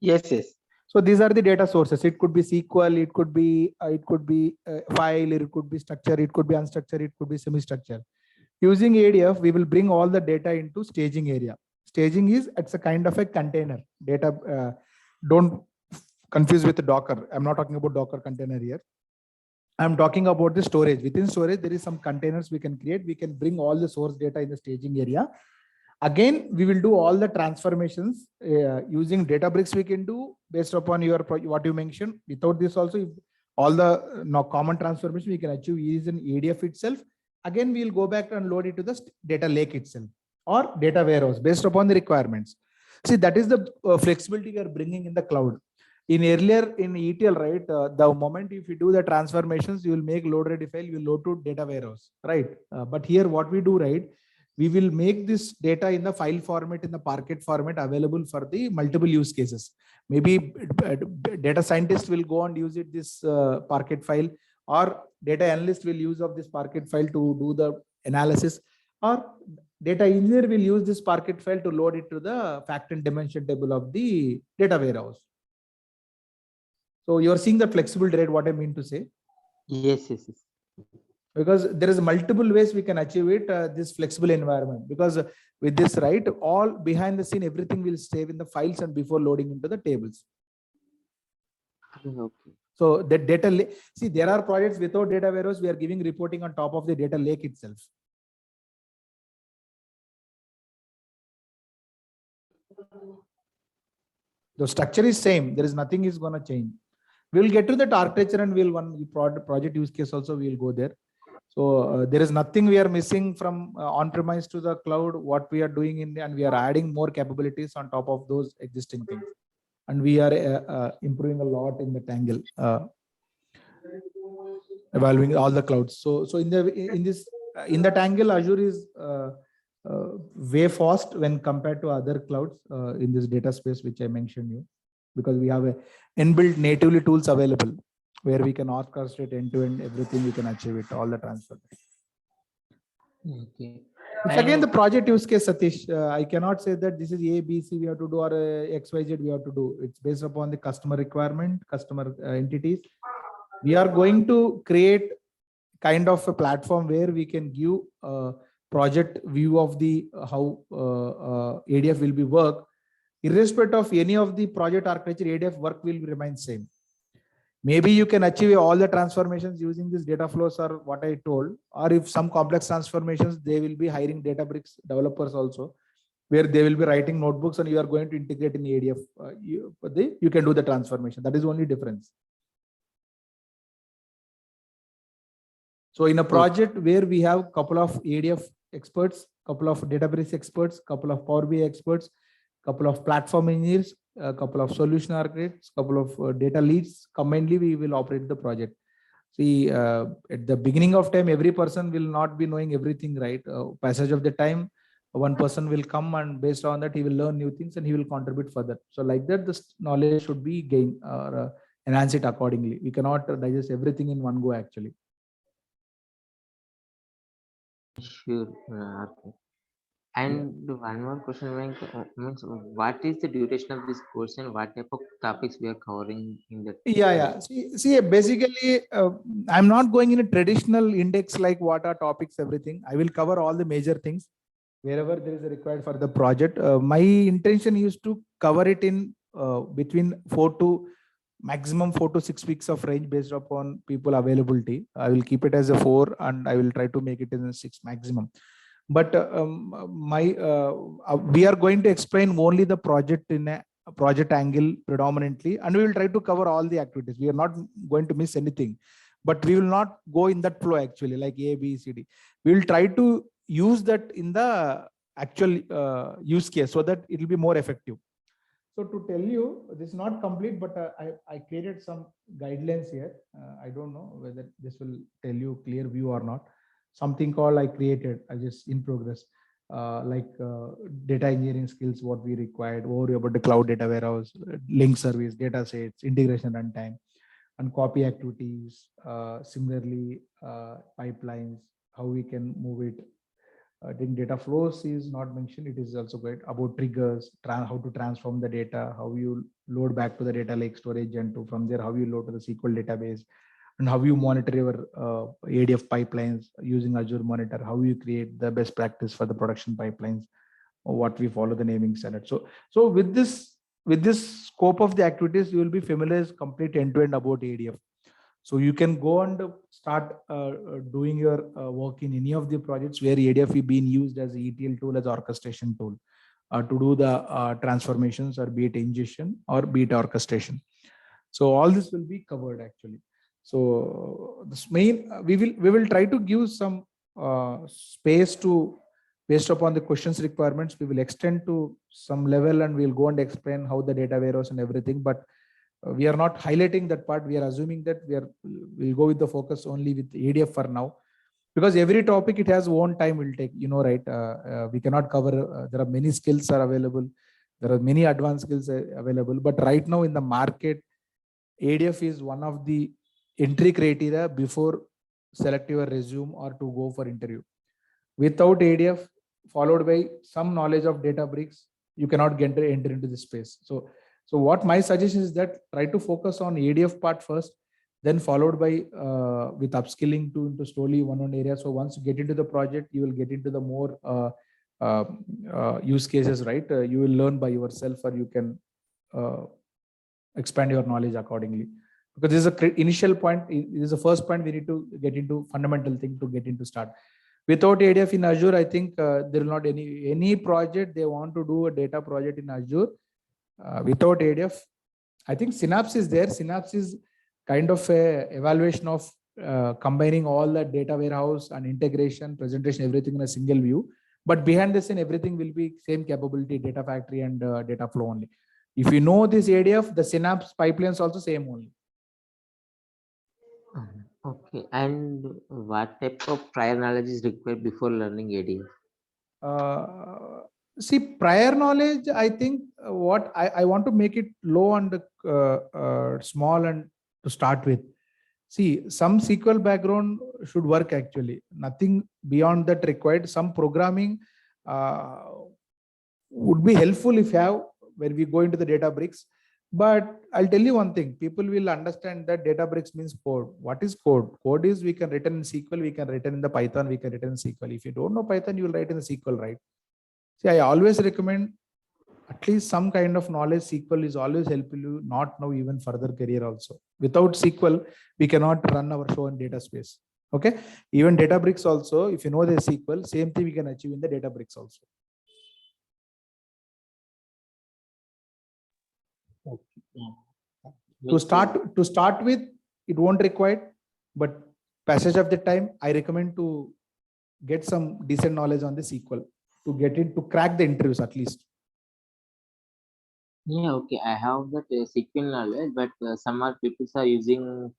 Speaker 4: Yes, yes.
Speaker 1: So these are the data sources. It could be SQL, it could be file, it could be structure, it could be unstructured, it could be semi-structured. Using ADF, we will bring all the data into staging area. Staging is, it's a kind of a container. Data, don't confuse with the Docker. I'm not talking about Docker container here. I'm talking about the storage. Within storage, there is some containers we can create. We can bring all the source data in the staging area. Again, we will do all the transformations using Databricks. We can do based upon your what you mentioned. Without this also, if all the common transformation we can achieve is in ADF itself. Again, we'll go back and load it to the data lake itself or data warehouse based upon the requirements. See, that is the flexibility we are bringing in the cloud. In earlier in ETL, right? The moment if you do the transformations, you will make load ready file, you will load to data warehouse, right? But here, what we do, right? We will make this data in the file format, in the Parquet format, available for the multiple use cases. Maybe data scientist will go and use it this Parquet file, or data analyst will use of this Parquet file to do the analysis, or data engineer will use this Parquet file to load it to the fact and dimension table of the data warehouse. So you're seeing the flexible rate, what I mean to say?
Speaker 4: Yes, yes, yes.
Speaker 1: Because there is multiple ways we can achieve it, this flexible environment. Because with this, right, all behind the scene, everything will save in the files and before loading into the tables.
Speaker 4: Okay.
Speaker 1: So the data lake, see, there are projects without data warehouse, we are giving reporting on top of the data lake itself. The structure is same. There is nothing is going to change. We will get to that architecture and we'll one project use case also we will go there. So there is nothing we are missing from on-premise to the cloud. What we are doing and we are adding more capabilities on top of those existing things. And we are improving a lot in the Tangle, evaluating all the clouds. So in the Tangle, Azure is way fast when compared to other clouds in this data space, which I mentioned you, because we have a inbuilt natively tools available where we can orchestrate end-to-end everything, we can achieve it, all the transfer.
Speaker 4: Okay.
Speaker 1: It's again the project use case, Satish. I cannot say that this is A, B, C we have to do, or X, Y, Z we have to do. It's based upon the customer requirement, customer entities. We are going to create kind of a platform where we can give a project view of the how ADF will be work. Irrespective of any of the project architecture, ADF work will remain same. Maybe you can achieve all the transformations using this data flows or what I told, or if some complex transformations, they will be hiring Databricks developers also, where they will be writing notebooks and you are going to integrate in ADF. You can do the transformation. That is only difference. So in a project where we have a couple of ADF experts, couple of Databricks experts, couple of Power BI experts, couple of platform engineers, a couple of solution architects, couple of data leads, commonly we will operate the project. See, at the beginning of time, every person will not be knowing everything, right? Passage of the time, one person will come and based on that, he will learn new things and he will contribute further. So like that, this knowledge should be gained or enhance it accordingly. We cannot digest everything in one go actually.
Speaker 4: Sure. Okay. And one more question means what is the duration of this course and what type of topics we are covering in the
Speaker 1: Yeah. See, basically, I'm not going in a traditional index like what are topics, everything. I will cover all the major things wherever there is a required for the project. My intention is to cover it in between maximum 4 to 6 weeks of range based upon people availability. I will keep it as a 4 and I will try to make it in a 6 maximum. But we are going to explain only the project in a project angle predominantly, and we will try to cover all the activities. We are not going to miss anything, but we will not go in that flow actually like A, B, C, D. We will try to use that in the actual use case so that it will be more effective. So to tell you, this is not complete, but I created some guidelines here. I don't know whether this will tell you clear view or not. Something called I created, I just in progress. data engineering skills, what we required, overview about the cloud data warehouse, link service, data sets, integration runtime, and copy activities. Similarly, pipelines, how we can move it. I think data flows is not mentioned. It is also great about triggers, how to transform the data, how you load back to the data lake storage, and from there, how you load to the SQL database, and how you monitor your ADF pipelines using Azure Monitor, how you create the best practice for the production pipelines, or what we follow the naming standard. So with this scope of the activities, you will be familiar complete end-to-end about ADF. So you can go and start doing your work in any of the projects where ADF is being used as a ETL tool, as orchestration tool to do the transformations, or be it ingestion or be it orchestration. So all this will be covered actually. So this main we will try to give some space to, based upon the questions requirements, we will extend to some level and we'll go and explain how the data warehouse and everything. But we are not highlighting that part. We are assuming that we'll go with the focus only with ADF for now, because every topic it has own time will take, right? We cannot cover. There are many skills are available. There are many advanced skills available. But right now in the market, ADF is one of the entry criteria before select your resume or to go for interview. Without ADF, followed by some knowledge of Databricks, you cannot enter into the space. So what my suggestion is that try to focus on ADF part first, then followed by with upskilling into slowly one area. So once you get into the project, you will get into the more use cases, right? You will learn by yourself, or you can expand your knowledge accordingly. Because this is a initial point. This is the first point we need to get into, fundamental thing to get into start. Without ADF in Azure, I think there will not any project they want to do a data project in Azure. Without ADF, I think Synapse is there. Synapse is kind of a evaluation of combining all the data warehouse and integration, presentation, everything in a single view. But behind the scene, everything will be same capability, data factory and data flow only. If you know this ADF, the Synapse pipelines also same only.
Speaker 4: Okay, and what type of prior knowledge is required before learning ADF?
Speaker 1: See, prior knowledge, I think what I want to make it low and small and to start with. See, some SQL background should work actually. Nothing beyond that required. Some programming would be helpful if you have when we go into the Databricks. But I'll tell you one thing, people will understand that Databricks means code. What is code? Code is we can written in SQL, we can written in the Python, we can written in SQL. If you don't know Python, you will write in the SQL, right? See, I always recommend at least some kind of knowledge. SQL is always helpful you, not now even further career also. Without SQL, we cannot run our show in data space. Okay. Even Databricks also, if you know the SQL, same thing we can achieve in the Databricks also. To start with, it won't require, but passage of the time, I recommend to get some decent knowledge on the SQL to get it to crack the interviews at least.
Speaker 4: Yeah, okay, I have that SQL knowledge, but some are people are using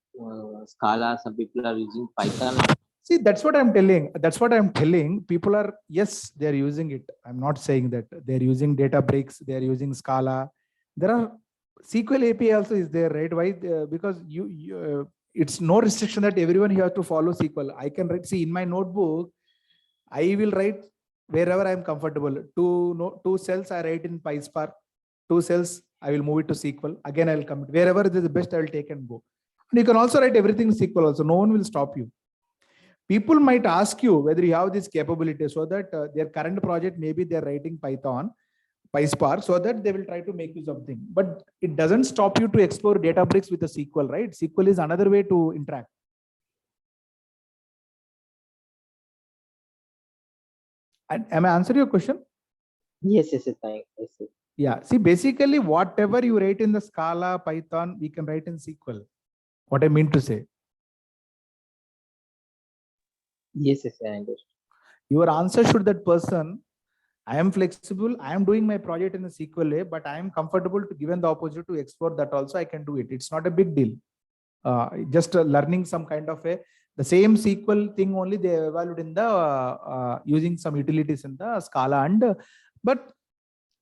Speaker 4: Scala, some people are using Python.
Speaker 1: See, that's what I'm telling. That's what I'm telling. People are, yes, they're using it. I'm not saying that they're using Databricks, they're using Scala. There are SQL API also is there, right? Why? Because it's no restriction that everyone here to follow SQL. I can write, see in my notebook, I will write wherever I'm comfortable. Two cells I write in PySpark, 2 cells I will move it to SQL. Again, I will come wherever it is the best, I will take and go. And you can also write everything in SQL also. No one will stop you. People might ask you whether you have this capability, so that their current project, maybe they're writing Python, PySpark, so that they will try to make use of thing. But it doesn't stop you to explore Databricks with a SQL, right? SQL is another way to interact. And am I answering your question?
Speaker 4: Yes, thank you.
Speaker 1: Yeah, see, basically whatever you write in the Scala, Python, we can write in SQL. What I mean to say.
Speaker 4: Yes, I understand.
Speaker 1: Your answer should that person, I am flexible, I am doing my project in a SQL way, but I am comfortable to given the opportunity to explore that also, I can do it. It's not a big deal. Just learning some kind of a The same SQL thing only they evaluate in the using some utilities in the Scala but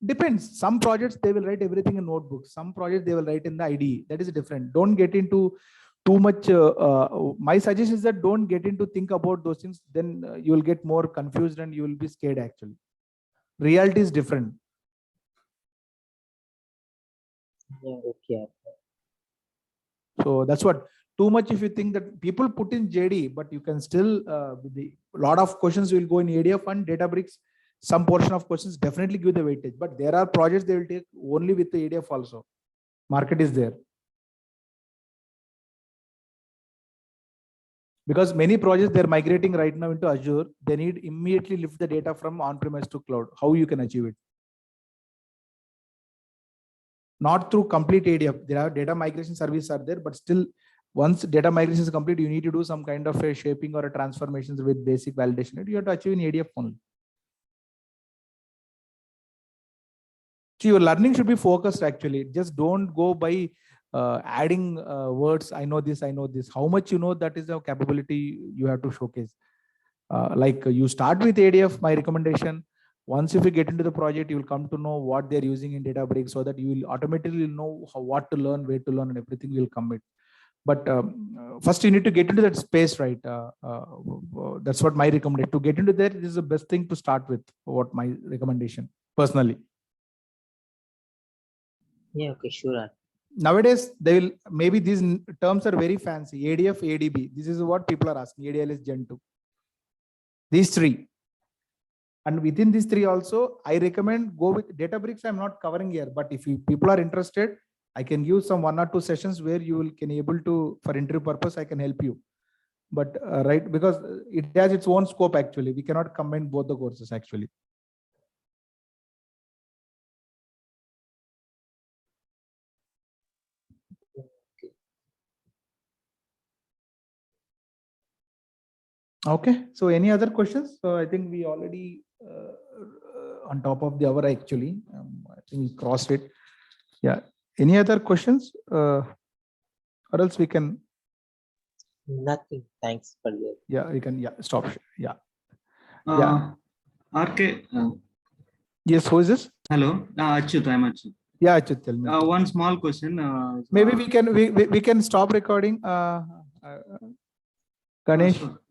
Speaker 1: depends. Some projects they will write everything in notebooks. Some projects they will write in the IDE. That is different. Don't get into too much. My suggestion is that don't get into think about those things. Then you will get more confused and you will be scared actually. Reality is different.
Speaker 4: Yeah, okay.
Speaker 1: So that's what. Too much if you think that people put in JD, but you can still the lot of questions will go in ADF and Databricks. Some portion of questions definitely give the weightage, but there are projects they will take only with the ADF also. Market is there. Because many projects they're migrating right now into Azure, they need immediately lift the data from on-premise to cloud. How you can achieve it? Not through complete ADF. There are data migration services are there, but still once data migration is complete, you need to do some kind of a shaping or a transformations with basic validation. You have to achieve in ADF only. So your learning should be focused actually. Just don't go by adding words. I know this, I know this. How much you know, that is a capability you have to showcase. Like you start with ADF, my recommendation. Once if you get into the project, you will come to know what they're using in Databricks so that you will automatically know what to learn, where to learn, and everything will come with. But first you need to get into that space, right? That's what my recommendation. To get into there, this is the best thing to start with. What my recommendation personally.
Speaker 4: Yeah, okay, sure.
Speaker 1: Nowadays, they will maybe these terms are very fancy. ADF, ADB. This is what people are asking. ADLS Gen 2. These three. And within these three also, I recommend go with Databricks. I'm not covering here, but if you people are interested, I can give some 1 or 2 sessions where you will can able to, for interview purpose, I can help you. But right, because it has its own scope actually. We cannot combine both the courses actually. Okay. So any other questions? So I think we already on top of the hour actually. I think we crossed it. Yeah. Any other questions? Or else we can.
Speaker 4: Nothing. Thanks for your.
Speaker 1: Yeah, we can. Yeah, stop. Yeah.
Speaker 2: RK.
Speaker 1: Yes. Who is this?
Speaker 2: Hello. Achyut, I'm Achyut.
Speaker 1: Yeah, Achyut, tell me.
Speaker 2: One small question.
Speaker 1: Maybe we can stop recording. Ganesh.